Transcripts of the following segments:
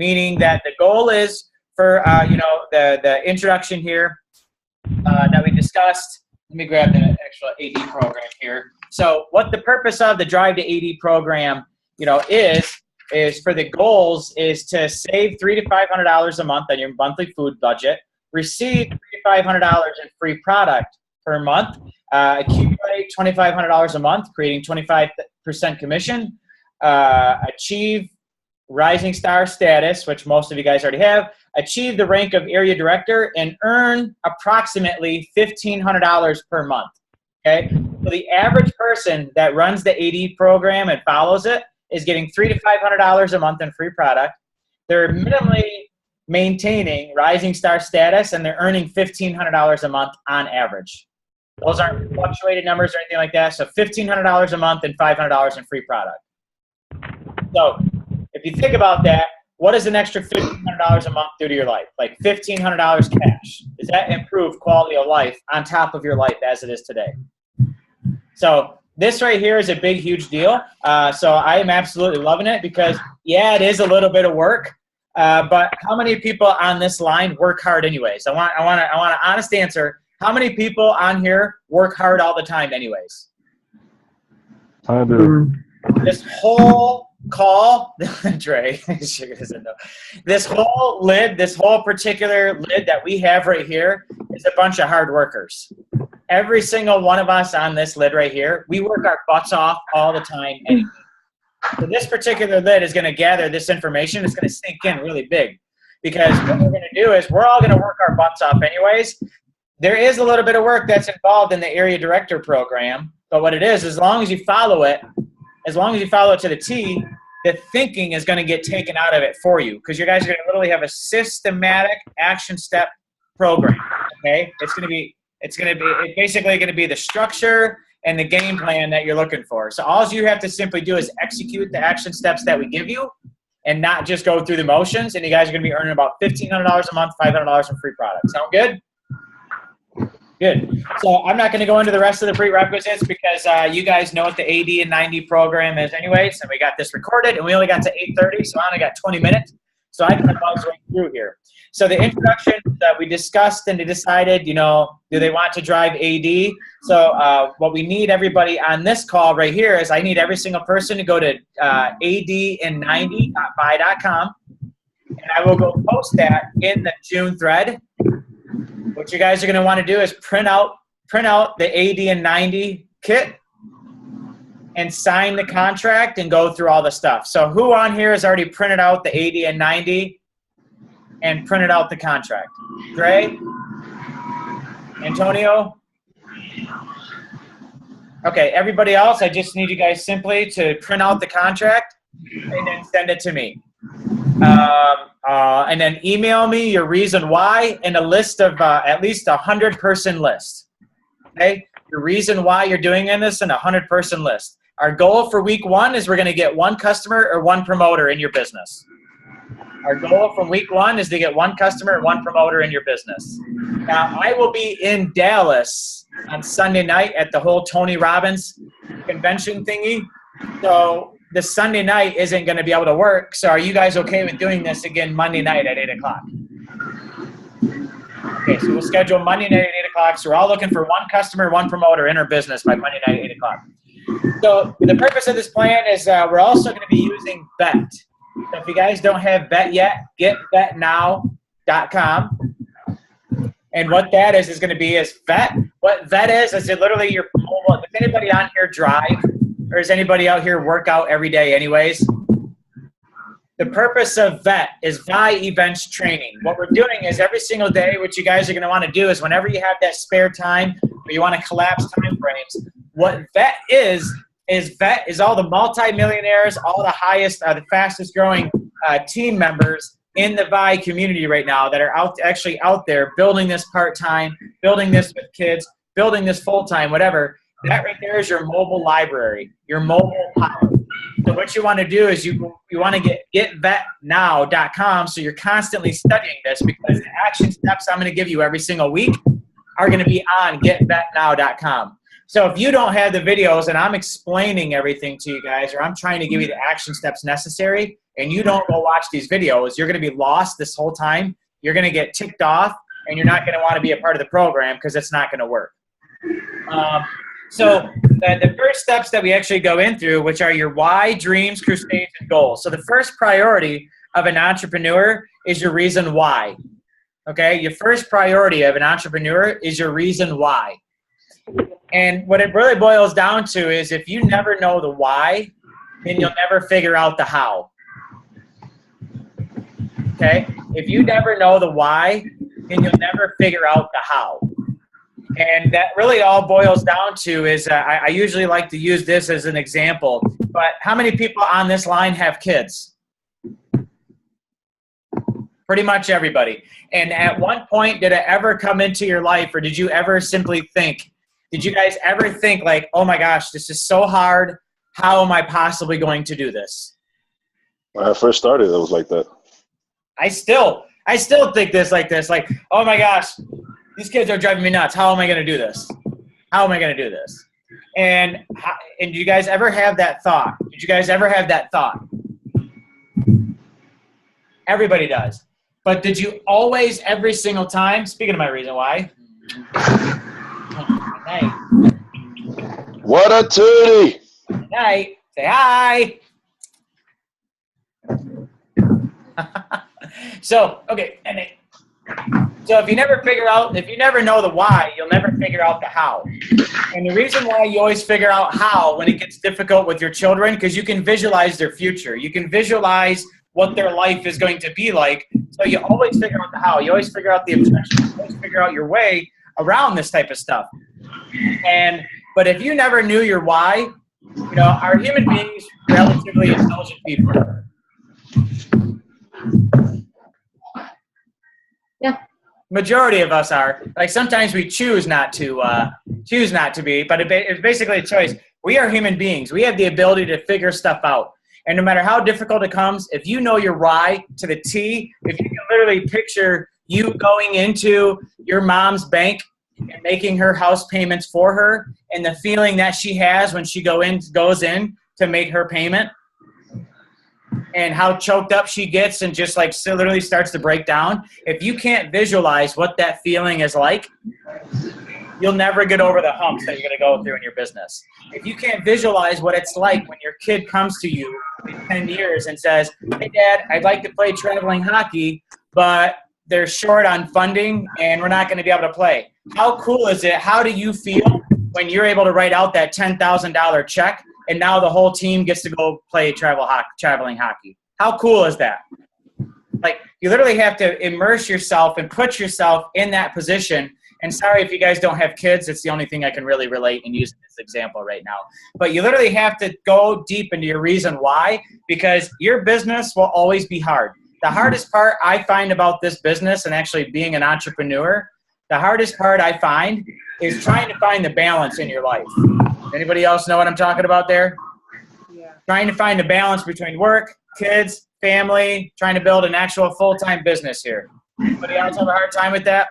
meaning that the goal is for, the introduction here that we discussed. Let me grab the actual AD program here. So what the purpose of the Drive to AD program, is for the goals is to save $300 to $500 a month on your monthly food budget, receive $300 to $500 in free product per month, accumulate $2,500 a month, creating 25% commission, achieve Rising Star status, which most of you guys already have, achieve the rank of area director, and earn approximately $1,500 per month. Okay, so the average person that runs the AD program and follows it is getting $300 to $500 a month in free product. They're minimally maintaining Rising Star status, and they're earning $1,500 a month on average. Those aren't fluctuated numbers or anything like that. So $1,500 a month and $500 in free product. So if you think about that, what does an extra $1,500 a month do to your life? Like $1,500 cash. Does that improve quality of life on top of your life as it is today? So this right here is a big, huge deal. So I am absolutely loving it because, yeah, it is a little bit of work. But how many people on this line work hard anyways? I want an honest answer. How many people on here work hard all the time anyways? I do. This whole call, Dre, this whole lid, this whole particular lid that we have right here is a bunch of hard workers. Every single one of us on this lid right here, we work our butts off all the time anyway. So this particular lid is going to gather this information. It's going to sink in really big because what we're going to do is we're all going to work our butts off anyways. There is a little bit of work that's involved in the area director program, but what it is, as long as you follow it to the T, the thinking is going to get taken out of it for you because you guys are going to literally have a systematic action step program. Okay, it's basically going to be the structure and the game plan that you're looking for. So all you have to simply do is execute the action steps that we give you and not just go through the motions. And you guys are going to be earning about $1,500 a month, $500 in free products. Sound good? Good. So I'm not going to go into the rest of the prerequisites because you guys know what the AD and 90 program is anyways. And we got this recorded and we only got to 8:30, so I only got 20 minutes. So I can buzz right through here. So the introduction that we discussed and decided, do they want to drive AD? So what we need everybody on this call right here is I need every single person to go to adn90.buy.com. And I will go post that in the June thread. What you guys are going to want to do is print out the AD and 90 kit and sign the contract and go through all the stuff. So who on here has already printed out the AD and 90 and printed out the contract? Dre? Antonio? Okay, everybody else, I just need you guys simply to print out the contract and then send it to me. And then email me your reason why and a list of at least 100-person list. Okay, your reason why you're doing this in a 100-person list. Our goal for week 1 is we're going to get 1 customer or 1 promoter in your business. Our goal from week 1 is to get 1 customer or 1 promoter in your business. Now, I will be in Dallas on Sunday night at the whole Tony Robbins convention thingy. So the Sunday night isn't going to be able to work. So are you guys okay with doing this again Monday night at 8 o'clock? Okay, so we'll schedule Monday night at 8 o'clock. So we're all looking for 1 customer, 1 promoter in our business by Monday night at 8 o'clock. So the purpose of this plan is we're also going to be using Bet. So if you guys don't have Bet yet, get betnow.com. And what that is going to be is Vet. What Vet is it literally your mobile. Does anybody on here drive? Or does anybody out here work out every day anyways? The purpose of Vet is VI Events Training. What we're doing is every single day, what you guys are going to want to do is whenever you have that spare time or you want to collapse time frames, what Vet is Vet is all the multimillionaires, all the highest, the fastest growing team members in the VI community right now that are actually out there building this part-time, building this with kids, building this full-time, whatever. That right there is your mobile library, your mobile power. So what you want to do is you want to get getvetnow.com so you're constantly studying this because the action steps I'm going to give you every single week are going to be on getvetnow.com. So if you don't have the videos and I'm explaining everything to you guys, or I'm trying to give you the action steps necessary, and you don't go watch these videos, you're going to be lost this whole time. You're going to get ticked off, and you're not going to want to be a part of the program because it's not going to work. So the first steps that we actually go in through, which are your why, dreams, crusades, and goals. So the first priority of an entrepreneur is your reason why. Okay? Your first priority of an entrepreneur is your reason why. And what it really boils down to is if you never know the why, then you'll never figure out the how. Okay? If you never know the why, then you'll never figure out the how. And that really all boils down to is I usually like to use this as an example, but how many people on this line have kids? Pretty much everybody. And at one point, did it ever come into your life, or did you ever simply think, did you guys ever think like, oh my gosh, this is so hard. How am I possibly going to do this? When I first started, it was like that. I still think this, like, oh my gosh, these kids are driving me nuts. How am I going to do this? How am I going to do this? And do you guys ever have that thought? Did you guys ever have that thought? Everybody does. But did you always, every single time, speaking of my reason why, good night. What a tootie! Good night. Say hi. So, okay, so if you never know the why, you'll never figure out the how. And the reason why you always figure out how when it gets difficult with your children, because you can visualize their future. You can visualize what their life is going to be like. So you always figure out the how. You always figure out the objections. You always figure out your way around this type of stuff. But if you never knew your why, are human beings relatively intelligent people? Yeah. Majority of us are. Like sometimes we choose not to be, but it's basically a choice. We are human beings. We have the ability to figure stuff out. And no matter how difficult it comes, if you know your why to the T, if you can literally picture you going into your mom's bank and making her house payments for her, and the feeling that she has when she goes in to make her payment, and how choked up she gets and just like literally starts to break down. If you can't visualize what that feeling is like, you'll never get over the humps that you're going to go through in your business. If you can't visualize what it's like when your kid comes to you in 10 years and says, hey, Dad, I'd like to play traveling hockey, but they're short on funding and we're not going to be able to play. How cool is it? How do you feel when you're able to write out that $10,000 check and now the whole team gets to go play traveling hockey? How cool is that? Like, you literally have to immerse yourself and put yourself in that position. And sorry if you guys don't have kids, it's the only thing I can really relate and use this example right now. But you literally have to go deep into your reason why, because your business will always be hard. The hardest part I find about this business and actually being an entrepreneur, the hardest part I find is trying to find the balance in your life. Anybody else know what I'm talking about there? Yeah. Trying to find a balance between work, kids, family, trying to build an actual full-time business here. Anybody else have a hard time with that?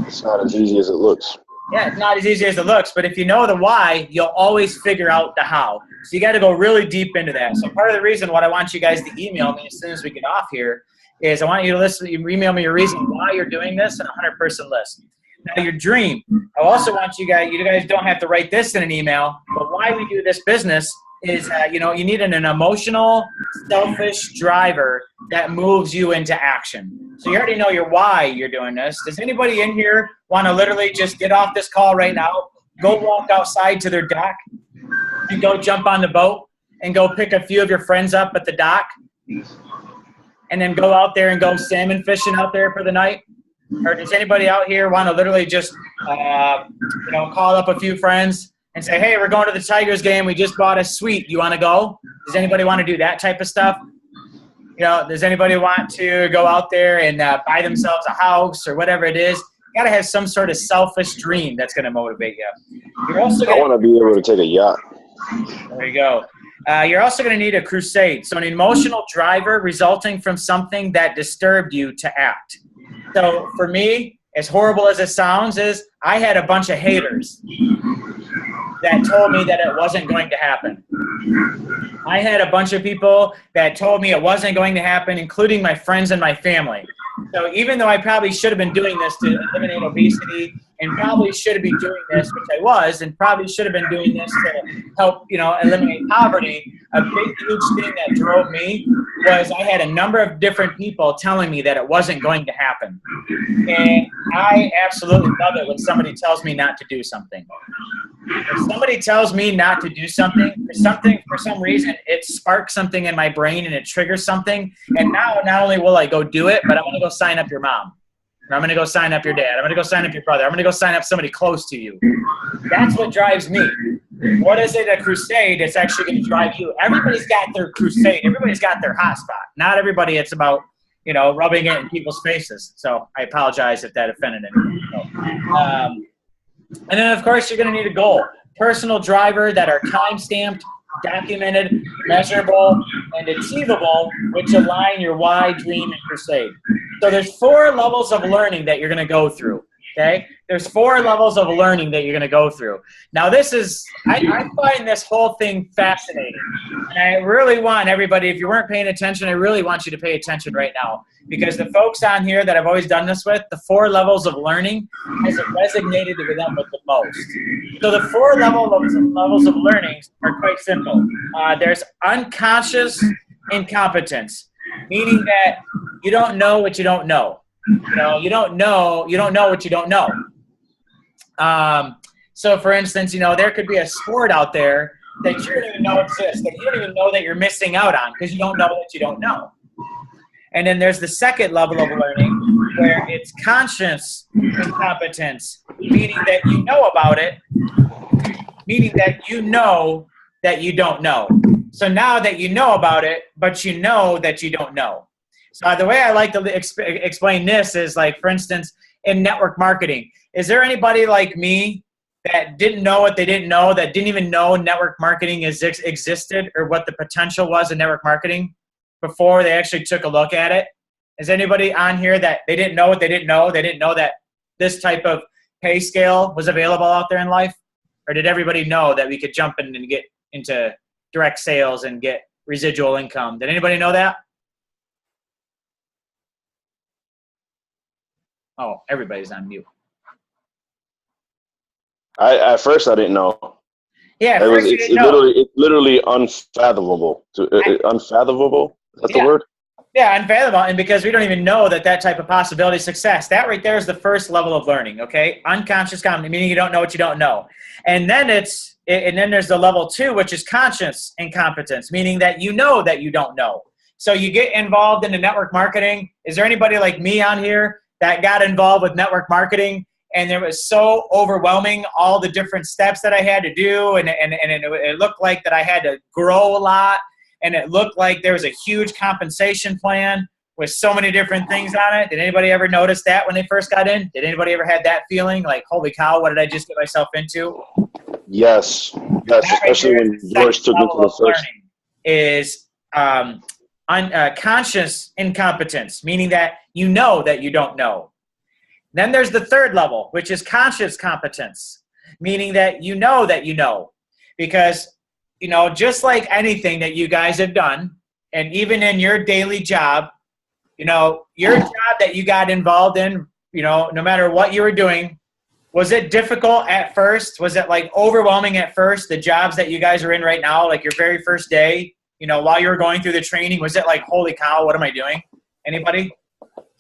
It's not as easy as it looks. Yeah, it's not as easy as it looks, but if you know the why, you'll always figure out the how. So you got to go really deep into that. So part of the reason what I want you guys to email me as soon as we get off here is I want you to email me your reason why you're doing this in a 100-person list. Now your dream. I also want you guys don't have to write this in an email, but why we do this business is, you need an emotional, selfish driver that moves you into action. So you already know your why you're doing this. Does anybody in here want to literally just get off this call right now, go walk outside to their dock, and go jump on the boat, and go pick a few of your friends up at the dock, and then go out there and go salmon fishing out there for the night? Or does anybody out here want to literally just, call up a few friends and say, hey, we're going to the Tigers game. We just bought a suite. You want to go? Does anybody want to do that type of stuff? Does anybody want to go out there and buy themselves a house or whatever it is? You got to have some sort of selfish dream that's going to motivate you. You're also I want to be able to take a yacht. There you go. You're also going to need a crusade. So an emotional driver resulting from something that disturbed you to act. So for me, as horrible as it sounds, is I had a bunch of haters that told me that it wasn't going to happen. I had a bunch of people that told me it wasn't going to happen, including my friends and my family. So even though I probably should have been doing this to eliminate obesity and probably should be doing this, which I was, and probably should have been doing this to help, eliminate poverty, a big, huge thing that drove me was I had a number of different people telling me that it wasn't going to happen. And I absolutely love it when somebody tells me not to do something. If somebody tells me not to do something, for some reason, it sparks something in my brain and it triggers something. And now not only will I go do it, but I'm going to go sign up your mom. Or I'm going to go sign up your dad. I'm going to go sign up your brother. I'm going to go sign up somebody close to you. That's what drives me. What is it, a crusade that's actually going to drive you? Everybody's got their crusade. Everybody's got their hot spot. Not everybody, it's about, rubbing it in people's faces. So I apologize if that offended anyone. So, and then, of course, you're going to need a goal. Personal driver that are time-stamped, documented, measurable, and achievable, which align your why, dream, and crusade. So there's 4 levels of learning that you're going to go through, okay? There's 4 levels of learning that you're going to go through. Now, this is – I find this whole thing fascinating. And I really want everybody – if you weren't paying attention, I really want you to pay attention right now. Because the folks on here that I've always done this with, the 4 levels of learning has resonated with them with the most. So the 4 levels of learning are quite simple. There's unconscious incompetence, meaning that you don't know what you don't know. You don't know what you don't know. So for instance, there could be a sport out there that you don't even know exists, that you don't even know that you're missing out on because you don't know what you don't know. And then there's the second level of learning where it's conscious incompetence, meaning that you know about it, meaning that you know that you don't know. So now that you know about it, but you know that you don't know. So the way I like to explain this is like, for instance, in network marketing, is there anybody like me that didn't know what they didn't know, that didn't even know network marketing existed or what the potential was in network marketing before they actually took a look at it? Is anybody on here that they didn't know what they didn't know? They didn't know that this type of pay scale was available out there in life? Or did everybody know that we could jump in and get into direct sales and get residual income? Did anybody know that? Oh, everybody's on mute. At first I didn't know. Yeah, it's literally unfathomable. Unfathomable? Is that the word? Yeah, unfathomable. And because we don't even know that type of possibility success, that right there is the first level of learning, okay? Unconscious competence, meaning you don't know what you don't know. And then then there's the level 2, which is conscious incompetence, meaning that you know that you don't know. So you get involved in the network marketing. Is there anybody like me on here that got involved with network marketing and it was so overwhelming, all the different steps that I had to do, and it looked like that I had to grow a lot, and it looked like there was a huge compensation plan with so many different things on it? Did anybody ever notice that when they first got in? Did anybody ever had that feeling like, holy cow, what did I just get myself into? Yes, especially when George took me to the first. Is conscious incompetence, meaning that you know that you don't know. Then there's the third level, which is conscious competence, meaning that you know that you know. Because, just like anything that you guys have done, and even in your daily job, your job that you got involved in, no matter what you were doing, was it difficult at first? Was it like overwhelming at first, the jobs that you guys are in right now, like your very first day, while you were going through the training? Was it like, holy cow, what am I doing? Anybody?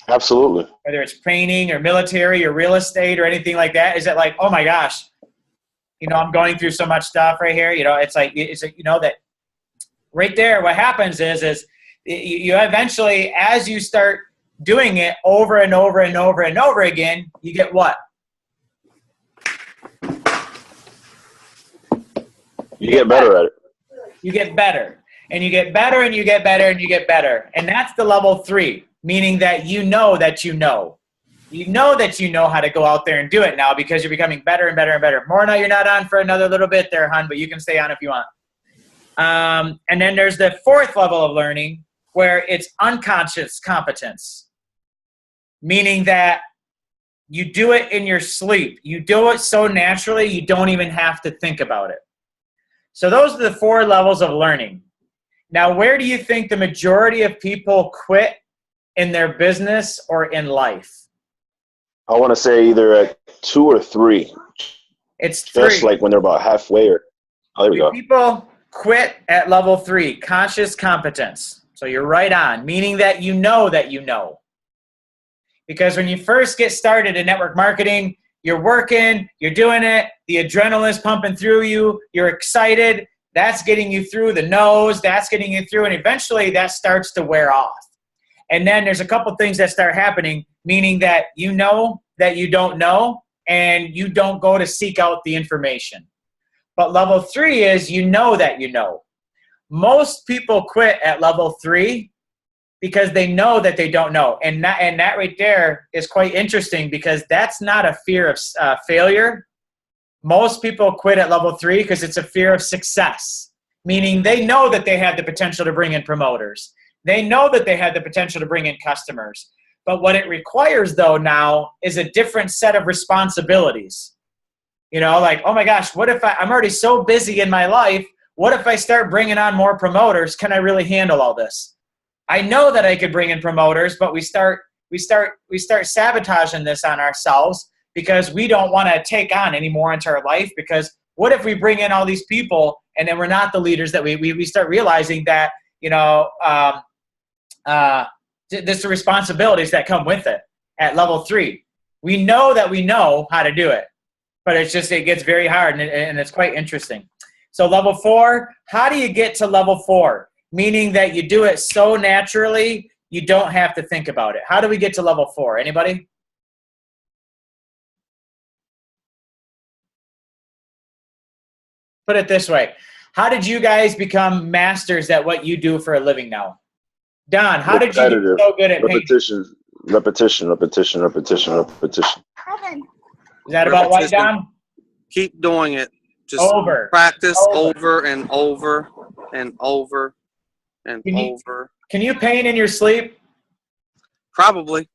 Absolutely. Whether it's training or military or real estate or anything like that, is it like, oh my gosh, I'm going through so much stuff right here. It's like that right there. What happens is you eventually, as you start doing it over and over and over and over again, you get what? You get better at it. You get better. And you get better and you get better and you get better. And that's the level 3, meaning that you know that you know. You know that you know how to go out there and do it now because you're becoming better and better and better. Morna, you're not on for another little bit there, hon, but you can stay on if you want. And then there's the 4th level of learning where it's unconscious competence, meaning that you do it in your sleep. You do it so naturally, you don't even have to think about it. So those are the 4 levels of learning. Now, where do you think the majority of people quit in their business or in life? I want to say either at 2 or 3. It's 3. Just like when they're about halfway or, oh, there we go. People quit at level 3, conscious competence. So you're right on, meaning that you know that you know. Because when you first get started in network marketing, you're working, you're doing it, the adrenaline's pumping through you, you're excited, that's getting you through the no's, that's getting you through, and eventually that starts to wear off. And then there's a couple things that start happening, meaning that you know that you don't know, and you don't go to seek out the information. But level 3 is you know that you know. Most people quit at level 3 because they know that they don't know. And that right there is quite interesting because that's not a fear of failure. Most people quit at level 3 because it's a fear of success, meaning they know that they have the potential to bring in promoters. They know that they have the potential to bring in customers. But what it requires, though, now is a different set of responsibilities. You know, like, oh my gosh, what if I'm already so busy in my life? What if I start bringing on more promoters? Can I really handle all this? I know that I could bring in promoters, but we start sabotaging this on ourselves because we don't want to take on any more into our life. Because what if we bring in all these people and then we're not the leaders that we start realizing that, you know, there's the responsibilities that come with it at level 3. We know that we know how to do it, but it's just, it gets very hard and it's quite interesting. So level 4, how do you get to level 4? Meaning that you do it so naturally, you don't have to think about it. How do we get to level 4? Anybody? Put it this way. How did you guys become masters at what you do for a living now? Don, how did you get so good at painting? Repetition. Is that about right, Don? Keep doing it. Just practice over and over and over and over. Can you paint in your sleep? Probably.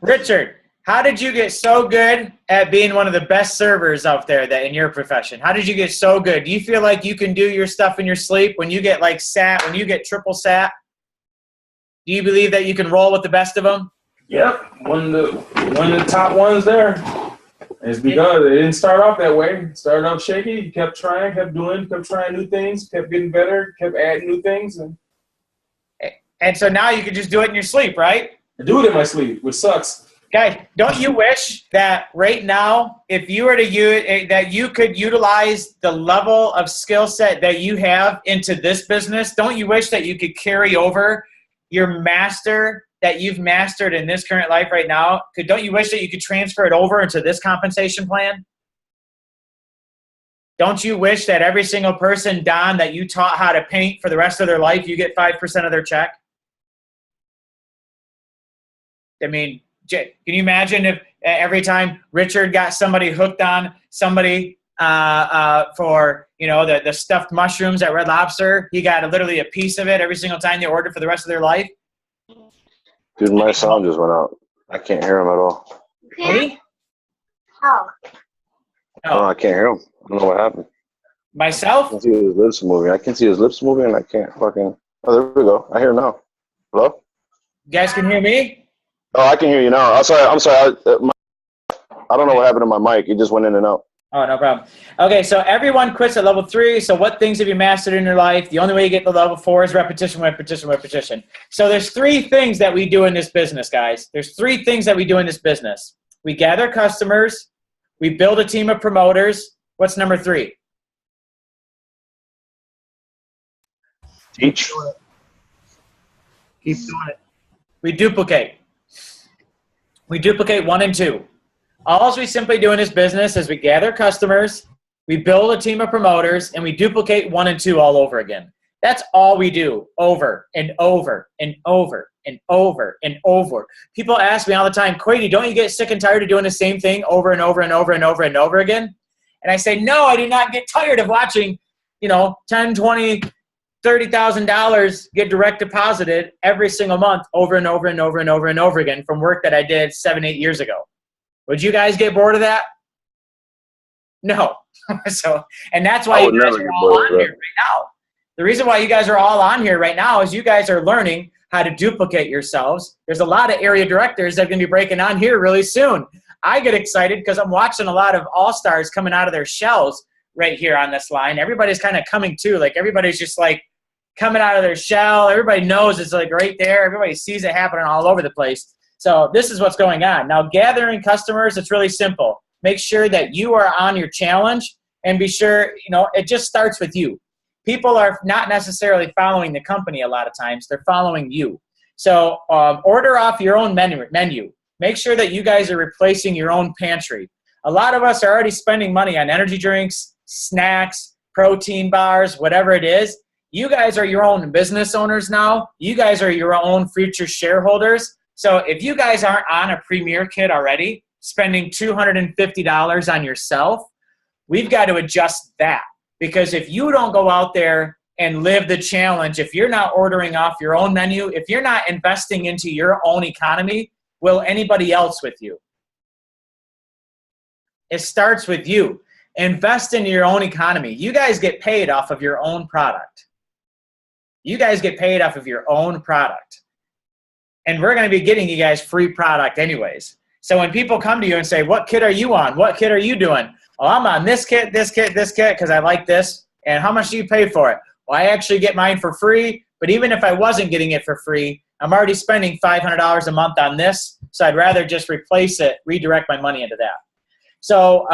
Richard, how did you get so good at being one of the best servers out there that in your profession? How did you get so good? Do you feel like you can do your stuff in your sleep when you get like sat, when you get triple sat? Do you believe that you can roll with the best of them? Yep, one of the top ones there. It's because it didn't start off that way. It started off shaky. You kept trying, kept trying new things, kept getting better, kept adding new things. And so now you can just do it in your sleep, right? I do it in my sleep, which sucks. Guys, don't you wish that right now, if you were to use that you could utilize the level of skill set that you have into this business? Don't you wish that you could carry over your master that you've mastered in this current life right now? Don't you wish that you could transfer it over into this compensation plan? Don't you wish that every single person, Don, that you taught how to paint for the rest of their life, you get 5% of their check? I mean, can you imagine if every time Richard got somebody hooked on somebody for, you know, the stuffed mushrooms at Red Lobster, he got literally a piece of it every single time they ordered for the rest of their life? Dude, my sound just went out. I can't hear him at all. Me? Oh. No, I can't hear him. I don't know what happened. Myself? I can see his lips moving. And I can't fucking. Oh, there we go. I hear him now. Hello? You guys can hear me? Oh, I can hear you now. I'm sorry. I don't know what happened to my mic. It just went in and out. Oh, no problem. Okay, so everyone quits at level 3. So what things have you mastered in your life? The only way you get to level 4 is repetition. So there's 3 things that we do in this business, guys. There's 3 things that we do in this business. We gather customers. We build a team of promoters. What's number 3? Teach. Keep doing it. We duplicate. We duplicate 1 and 2. All we simply do in this business is we gather customers, we build a team of promoters, and we duplicate 1 and 2 all over again. That's all we do over and over and over and over and over. People ask me all the time, Quady, don't you get sick and tired of doing the same thing over and over and over and over and over again? And I say, no, I do not get tired of watching, 10, 20, $30,000 get direct deposited every single month over and over and over and over and over again from work that I did 7-8 years ago. Would you guys get bored of that? No. And that's why you guys are all on here right now. The reason why you guys are all on here right now is you guys are learning how to duplicate yourselves. There's a lot of area directors that are going to be breaking on here really soon. I get excited because I'm watching a lot of all-stars coming out of their shells right here on this line. Everybody's kind of coming to. Like, everybody's just like coming out of their shell. Everybody knows it's like right there. Everybody sees it happening all over the place. So this is what's going on. Now, gathering customers, it's really simple. Make sure that you are on your challenge, and be sure, it just starts with you. People are not necessarily following the company a lot of times. They're following you. So order off your own menu. Make sure that you guys are replacing your own pantry. A lot of us are already spending money on energy drinks, snacks, protein bars, whatever it is. You guys are your own business owners now. You guys are your own future shareholders. So if you guys aren't on a Premier Kit already, spending $250 on yourself, we've got to adjust that. Because if you don't go out there and live the challenge, if you're not ordering off your own menu, if you're not investing into your own economy, will anybody else with you? It starts with you. Invest in your own economy. You guys get paid off of your own product. You guys get paid off of your own product. And we're going to be getting you guys free product anyways. So when people come to you and say, what kit are you on? What kit are you doing? Oh, I'm on this kit, this kit, this kit, because I like this. And how much do you pay for it? Well, I actually get mine for free. But even if I wasn't getting it for free, I'm already spending $500 a month on this. So I'd rather just replace it, redirect my money into that. So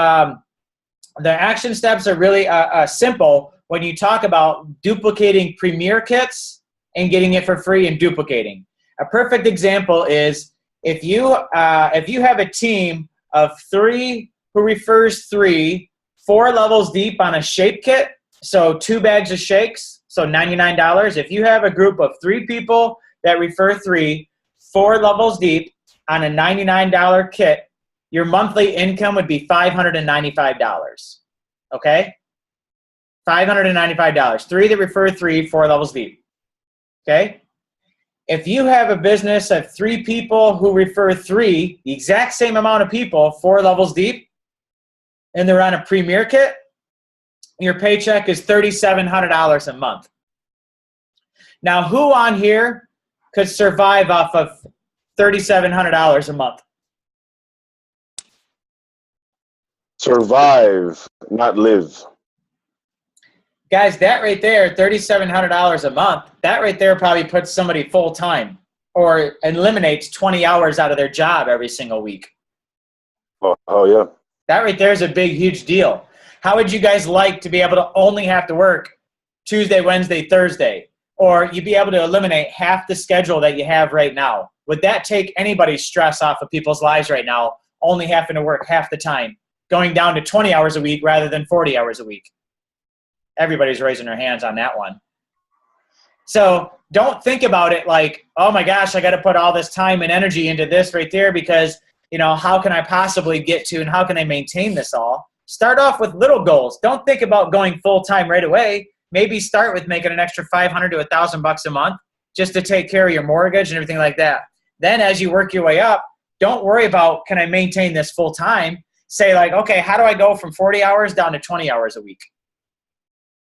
the action steps are really simple when you talk about duplicating Premier Kits and getting it for free and duplicating. A perfect example is if you have a team of 3 who refers 3, 4 levels deep on a shake kit, so 2 bags of shakes, so $99. If you have a group of 3 people that refer 3, 4 levels deep on a $99 kit, your monthly income would be $595. Okay? $595. 3 that refer 3, 4 levels deep. Okay? If you have a business of 3 people who refer 3, the exact same amount of people, 4 levels deep, and they're on a Premier Kit, your paycheck is $3,700 a month. Now, who on here could survive off of $3,700 a month? Survive, not live. Guys, that right there, $3,700 a month, that right there probably puts somebody full-time or eliminates 20 hours out of their job every single week. Oh yeah. That right there is a big, huge deal. How would you guys like to be able to only have to work Tuesday, Wednesday, Thursday? Or you'd be able to eliminate half the schedule that you have right now? Would that take anybody's stress off of people's lives right now, only having to work half the time, going down to 20 hours a week rather than 40 hours a week? Everybody's raising their hands on that one. So don't think about it like, oh my gosh, I got to put all this time and energy into this right there because, how can I possibly get to and how can I maintain this all? Start off with little goals. Don't think about going full-time right away. Maybe start with making an extra $500 to $1,000 a month just to take care of your mortgage and everything like that. Then as you work your way up, don't worry about, can I maintain this full-time? Say like, okay, how do I go from 40 hours down to 20 hours a week?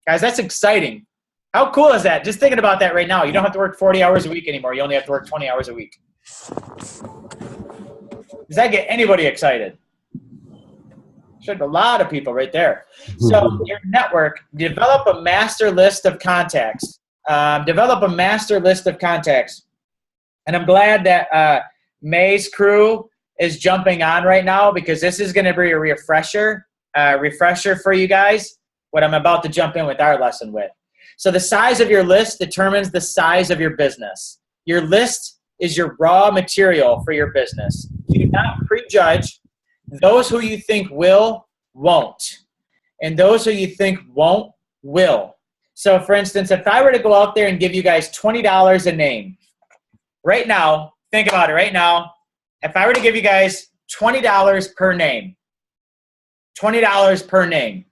Guys, that's exciting. How cool is that? Just thinking about that right now. You don't have to work 40 hours a week anymore. You only have to work 20 hours a week. Does that get anybody excited? Should a lot of people right there. So your network, develop a master list of contacts. Develop a master list of contacts. And I'm glad that May's crew is jumping on right now because this is going to be a refresher for you guys, what I'm about to jump in with our lesson with. So the size of your list determines the size of your business. Your list is your raw material for your business. Do not prejudge. Those who you think will, won't. And those who you think won't, will. So for instance, if I were to go out there and give you guys $20 a name, right now, think about it right now, if I were to give you guys $20 per name, $20 per name,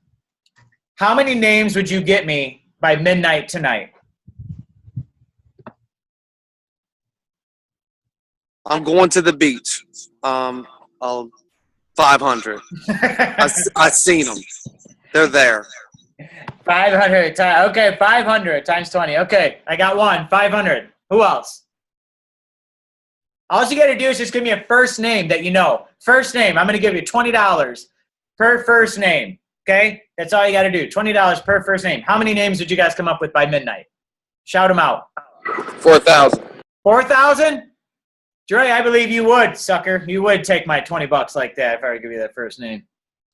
how many names would you get me by midnight tonight? I'm going to the beach. 500. I seen them. They're there. 500. Okay, 500 times 20. Okay, I got one. 500. Who else? All you got to do is just give me a first name that you know. First name. I'm going to give you $20 per first name. Okay? That's all you got to do. $20 per first name. How many names did you guys come up with by midnight? Shout them out. 4,000. 4,000? Dre, I believe you would, sucker. You would take my $20 like that if I were to give you that first name.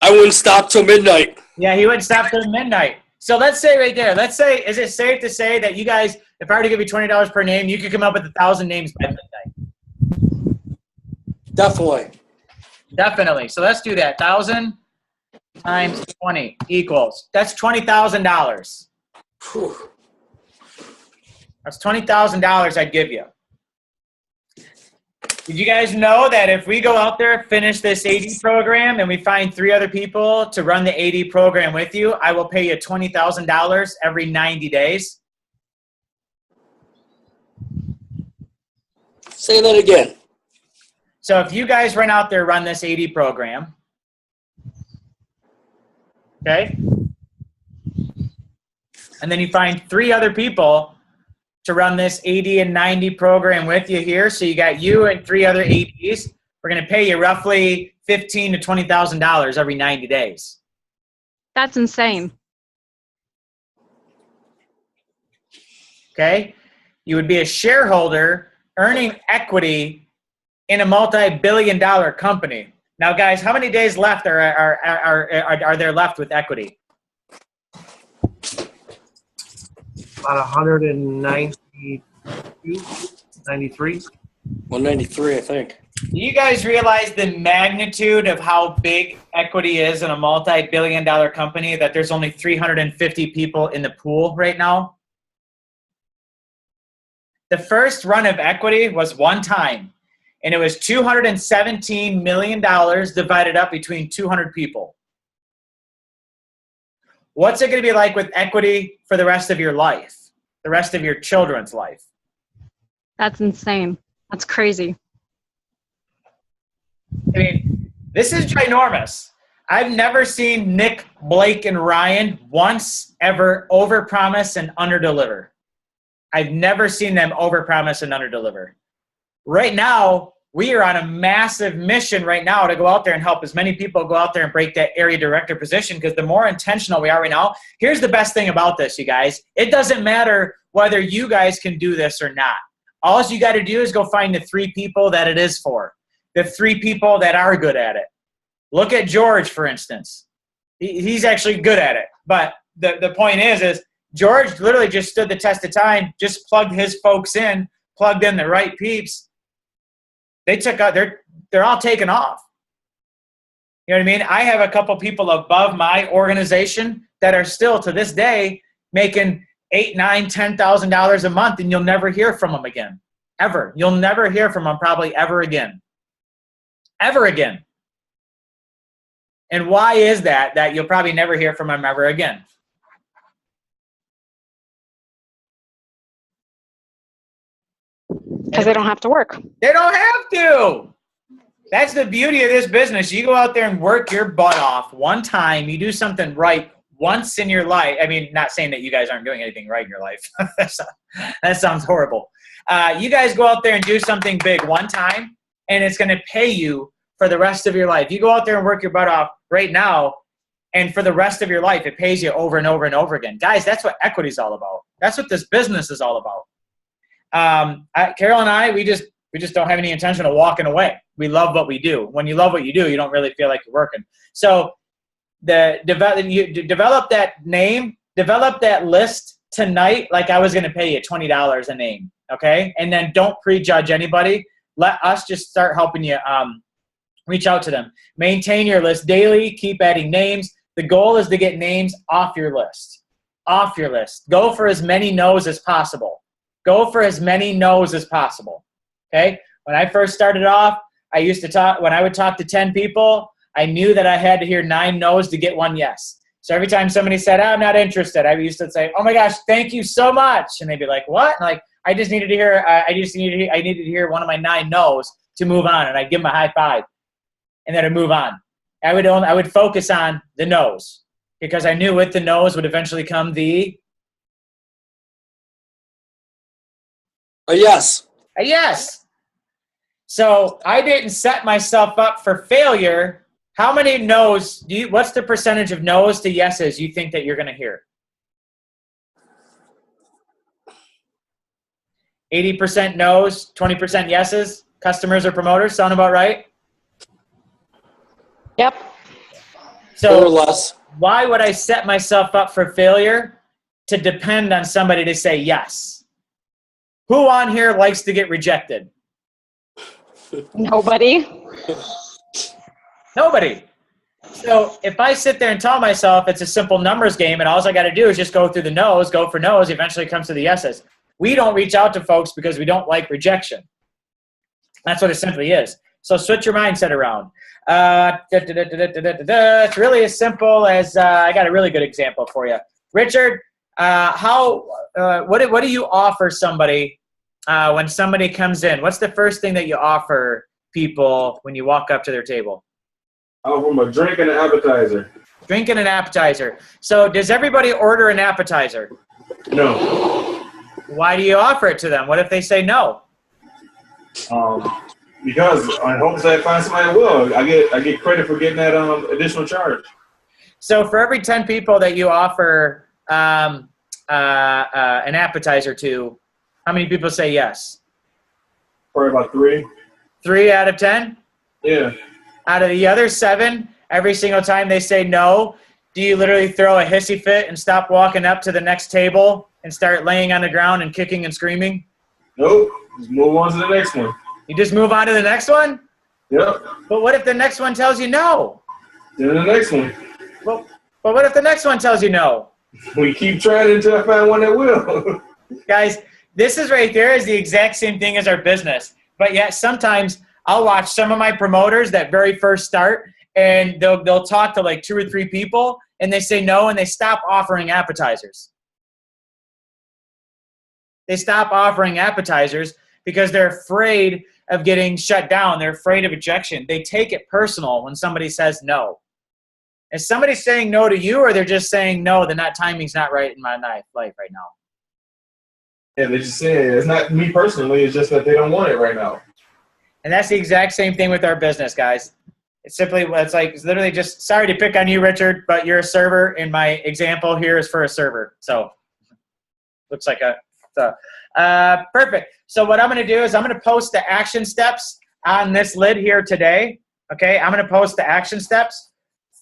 I wouldn't stop till midnight. Yeah, he wouldn't stop till midnight. So let's say right there, is it safe to say that you guys, if I were to give you $20 per name, you could come up with 1,000 names by midnight? Definitely. Definitely. So let's do that. 1,000 times 20 equals. That's $20,000. That's $20,000 I'd give you. Did you guys know that if we go out there, finish this AD program, and we find 3 other people to run the AD program with you, I will pay you $20,000 every 90 days? Say that again. So if you guys run out there, run this AD program, okay, and then you find 3 other people to run this 80 and 90 program with you here. So you got you and 3 other ADs. We're going to pay you roughly $15,000 to $20,000 every 90 days. That's insane. Okay? You would be a shareholder earning equity in a multi-billion-dollar company. Now, guys, how many days left are there left with equity? About 192, 93. 193, I think. Do you guys realize the magnitude of how big equity is in a multi-billion-dollar company, that there's only 350 people in the pool right now? The first run of equity was one time, and it was $217 million divided up between 200 people. What's it going to be like with equity for the rest of your life, the rest of your children's life? That's insane. That's crazy. I mean, this is ginormous. I've never seen Nick, Blake, and Ryan once ever overpromise and underdeliver. I've never seen them overpromise and underdeliver. Right now, we are on a massive mission right now to go out there and help as many people go out there and break that area director position, because the more intentional we are right now, here's the best thing about this, you guys. It doesn't matter whether you guys can do this or not. All you got to do is go find the 3 people that it is for, the 3 people that are good at it. Look at George, for instance. He's actually good at it. But the point is George literally just stood the test of time, just plugged his folks in, plugged in the right peeps. They took out, they're all taken off. You know what I mean? I have a couple people above my organization that are still to this day making $8,000, $9,000, $10,000 a month, and you'll never hear from them again. Ever. You'll never hear from them probably ever again. Ever again. And why is that you'll probably never hear from them ever again? Because they don't have to work. They don't have to. That's the beauty of this business. You go out there and work your butt off one time. You do something right once in your life. I mean, not saying that you guys aren't doing anything right in your life. That sounds horrible. You guys go out there and do something big one time, and it's going to pay you for the rest of your life. You go out there and work your butt off right now, and for the rest of your life, it pays you over and over and over again. Guys, that's what equity is all about. That's what this business is all about. Carol and I, we just don't have any intention of walking away. We love what we do. When you love what you do, you don't really feel like you're working. So develop that name, develop that list tonight. Like I was going to pay you $20 a name. Okay. And then don't prejudge anybody. Let us just start helping you, reach out to them, maintain your list daily, keep adding names. The goal is to get names off your list, Go for as many no's as possible. Go for as many no's as possible, okay? When I first started off, when I would talk to 10 people, I knew that I had to hear 9 no's to get 1 yes. So every time somebody said, I'm not interested, I used to say, oh my gosh, thank you so much. And they'd be like, what? And like, I needed to hear one of my 9 no's to move on, and I'd give them a high five, and then I'd move on. I would focus on the no's because I knew with the no's would eventually come the A yes. a yes. So I didn't set myself up for failure. How many no's what's the percentage of no's to yeses you think that you're going to hear? 80% no's, 20% yeses, customers or promoters, sound about right? Yep. So More or less. why would I set myself up for failure to depend on somebody to say yes? Who on here likes to get rejected? Nobody. Nobody. So if I sit there and tell myself it's a simple numbers game and all I got to do is just go through the no's, go for no's, eventually comes to the yeses. We don't reach out to folks because we don't like rejection. That's what it simply is. So switch your mindset around. It's really as simple as I got a really good example for you. Richard, what do you offer somebody when somebody comes in? What's the first thing that you offer people when you walk up to their table? I offer them a drink and an appetizer. Drink and an appetizer. So does everybody order an appetizer? No. Why do you offer it to them? What if they say no? Because in hopes that I find somebody that will. I get credit for getting that additional charge. So for every 10 people that you offer an appetizer to, how many people say yes? Probably about 3. 3 out of 10? Yeah. Out of the other 7, every single time they say no, do you literally throw a hissy fit and stop walking up to the next table and start laying on the ground and kicking and screaming? Nope. Just move on to the next one. You just move on to the next one? Yep. But what if the next one tells you no? Then the next one. Well, but what if the next one tells you no? We keep trying until I find one that will. Guys, this is right there is the exact same thing as our business. But yet sometimes I'll watch some of my promoters that very first start, and they'll talk to like 2 or 3 people, and they say no, and they stop offering appetizers. They stop offering appetizers because they're afraid of getting shut down. They're afraid of rejection. They take it personal when somebody says no. Is somebody saying no to you, or they're just saying no, then that timing's not right in my life right now? Yeah, they're just saying it's not me personally. It's just that they don't want it right now. And that's the exact same thing with our business, guys. It's literally just, sorry to pick on you, Richard, but you're a server, and my example here is for a server. So looks like perfect. So what I'm going to do is I'm going to post the action steps on this lid here today. Okay, I'm going to post the action steps.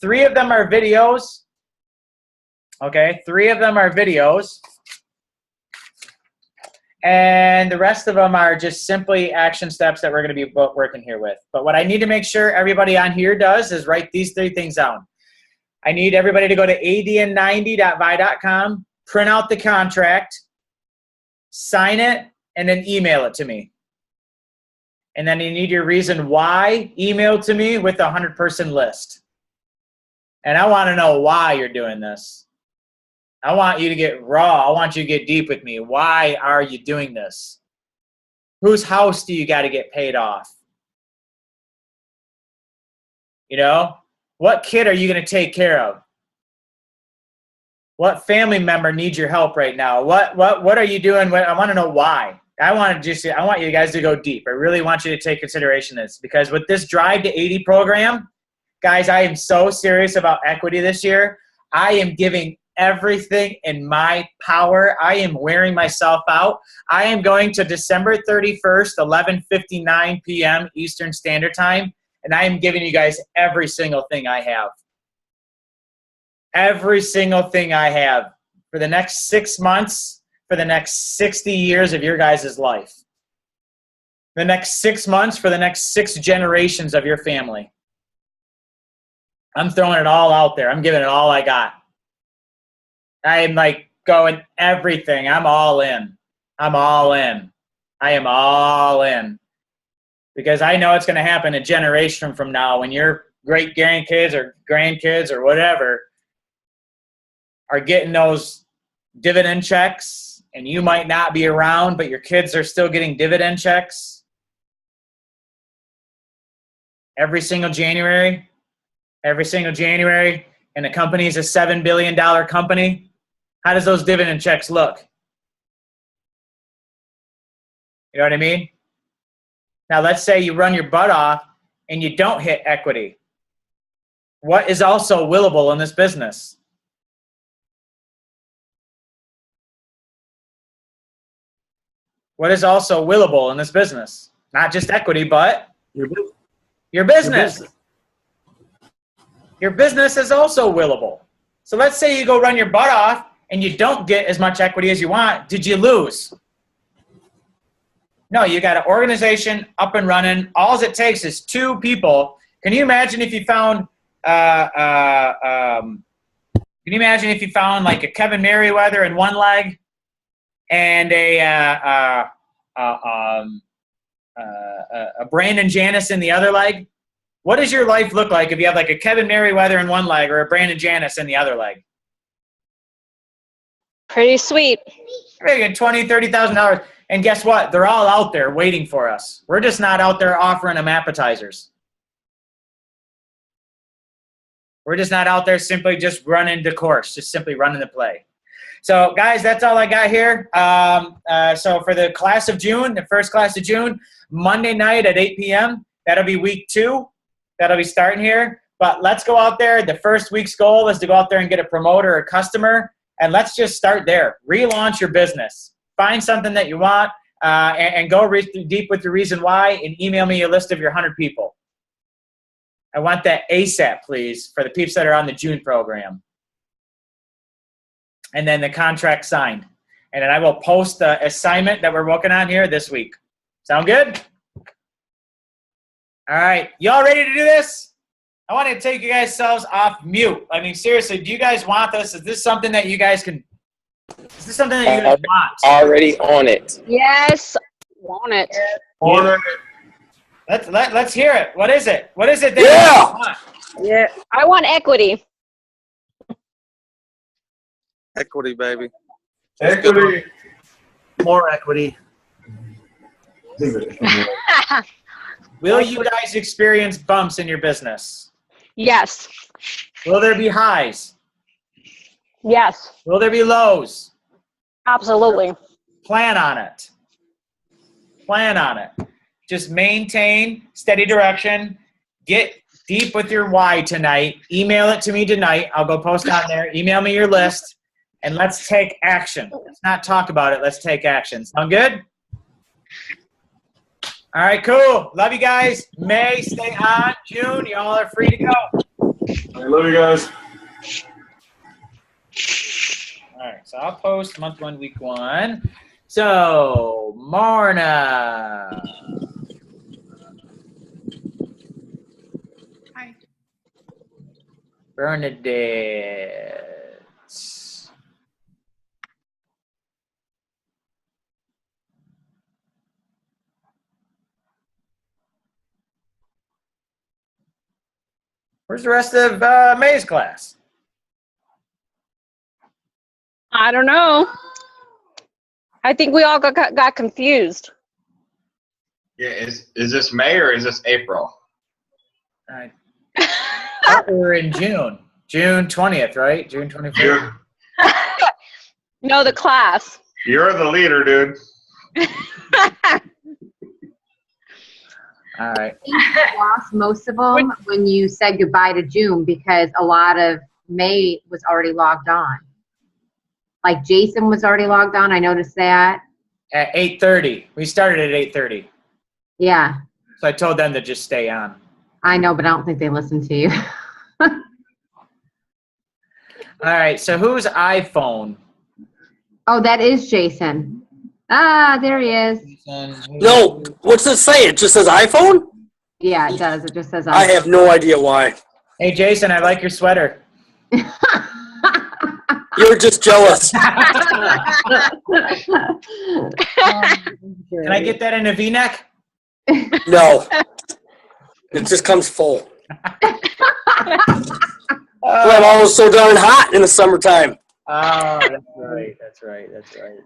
3 of them are videos. Okay, 3 of them are videos. And the rest of them are just simply action steps that we're going to be working here with. But what I need to make sure everybody on here does is write these 3 things down. I need everybody to go to adn90.vi.com, print out the contract, sign it, and then email it to me. And then you need your reason why emailed to me with a 100-person list. And I want to know why you're doing this. I want you to get raw. I want you to get deep with me. Why are you doing this? Whose house do you got to get paid off? You know, what kid are you going to take care of? What family member needs your help right now? What are you doing? I want to know why. I want you guys to go deep. I really want you to take consideration of this, because with this Drive to 80 program, guys, I am so serious about equity this year. I am giving everything in my power. I am wearing myself out. I am going to December 31st, 11:59 p.m. Eastern Standard Time, and I am giving you guys every single thing I have. Every single thing I have for the next 6 months, for the next 60 years of your guys' life. The next 6 months for the next 6 generations of your family. I'm throwing it all out there. I'm giving it all I got. I am like going everything. I'm all in. I'm all in. I am all in. Because I know it's going to happen a generation from now when your great grandkids or grandkids or whatever are getting those dividend checks, and you might not be around, but your kids are still getting dividend checks. every single January, and the company is a $7 billion company, how does those dividend checks look? You know what I mean? Now, let's say you run your butt off and you don't hit equity. What is also willable in this business? What is also willable in this business? Not just equity, but your business. Your business is also willable. So let's say you go run your butt off and you don't get as much equity as you want. Did you lose? No, you got an organization up and running. All it takes is 2 people. Can you imagine if you found like a Kevin Merriweather in one leg and a Brandon Janis in the other leg? What does your life look like if you have like a Kevin Merriweather in one leg or a Brandon Janis in the other leg? Pretty sweet. You're making $20,000, $30,000. And guess what? They're all out there waiting for us. We're just not out there offering them appetizers. We're just not out there simply just running the course, just simply running the play. So, guys, that's all I got here. So for the class of June, the first class of June, Monday night at 8 p.m., that'll be week 2. That'll be starting here. But let's go out there. The first week's goal is to go out there and get a promoter or customer. And let's just start there. Relaunch your business. Find something that you want and go deep with the reason why and email me a list of your 100 people. I want that ASAP, please, for the peeps that are on the June program. And then the contract signed. And then I will post the assignment that we're working on here this week. Sound good? All right. Y'all ready to do this? I want to take you guys selves off mute. I mean, seriously, do you guys want this? Is this something that you guys can – is this something that you guys want? Already on it. Yes. Want it. Let's hear it. What is it? What is it that Yeah. you want? Yeah. I want equity. Equity, baby. Equity. More equity. Will you guys experience bumps in your business? Yes. Will there be highs? Yes. Will there be lows? Absolutely. Plan on it. Plan on it. Just maintain steady direction. Get deep with your why tonight. Email it to me tonight. I'll go post on there. Email me your list. And let's take action. Let's not talk about it. Let's take action. Sound good? All right, cool. Love you guys. May, stay on. June, y'all are free to go. I love you guys. All right, so I'll post month 1, week 1. So, Marna. Hi. Bernadette. Where's the rest of May's class? I don't know. I think we all got confused. Yeah, is this May or is this April? We're in June. June 20th, right? June 25th. No, the class. You're the leader, dude. All right. You lost most of them when you said goodbye to June because a lot of May was already logged on. Like Jason was already logged on. I noticed that. At 8:30. We started at 8:30. Yeah. So I told them to just stay on. I know, but I don't think they listened to you. All right. So whose iPhone? Oh, that is Jason. Ah, there he is. No, what's it say? It just says iPhone? Yeah, it does. It just says I have no idea why. Hey, Jason, I like your sweater. You're just jealous. Can I get that in a V-neck? No. It just comes full. I'm almost so darn hot in the summertime. Oh, that's right. That's right. That's right.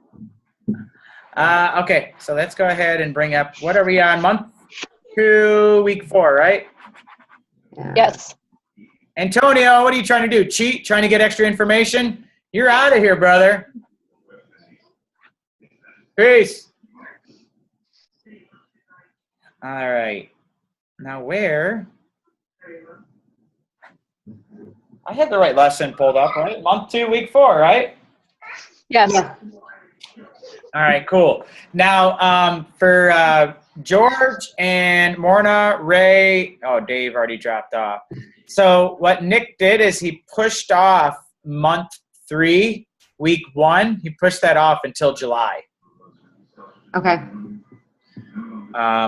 Okay, so let's go ahead and bring up, what are we on, month 2, week 4, right? Yeah. Yes. Antonio, what are you trying to do? Cheat? Trying to get extra information? You're out of here, brother. Peace. All right. Now where? I had the right lesson pulled up, right? Month 2, week 4, right? Yes. Yeah. All right, cool. Now, for George and Morna, Ray, oh, Dave already dropped off. So what Nick did is he pushed off month 3, week 1. He pushed that off until July. Okay.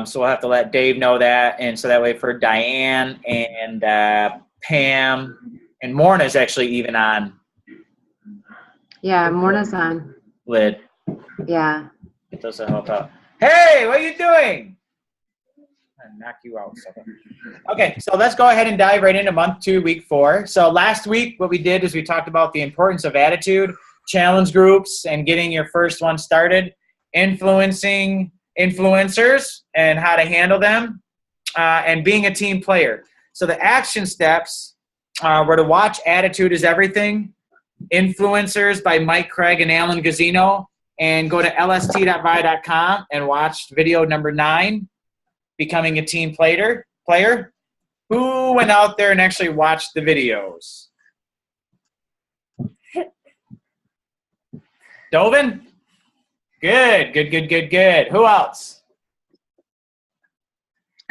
So we'll have to let Dave know that. And so that way for Diane and Pam and Morna's actually even on Yeah, Morna's on. lid. Yeah. It doesn't help out. Hey, what are you doing? I'll knock you out. Okay, so let's go ahead and dive right into month 2, week 4. So last week, what we did is we talked about the importance of attitude, challenge groups, and getting your first one started, influencing influencers and how to handle them, and being a team player. So the action steps were to watch Attitude is Everything, Influencers by Mike Craig and Alan Gazzino, and go to lst.vi.com and watch video number 9, Becoming a Team Player. Who went out there and actually watched the videos? Dovin? Good. Who else?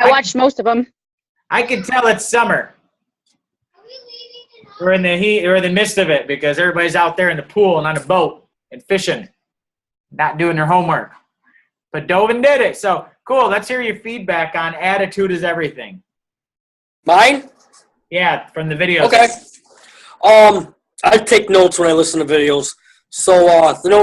I watched most of them. I can tell it's summer. We're in the heat, we're in the midst of it because everybody's out there in the pool and on a boat and fishing, not doing their homework. But Dovin did it. So cool. Let's hear your feedback on Attitude is Everything. Mine? Yeah, from the video. Okay. I take notes when I listen to videos. So the notes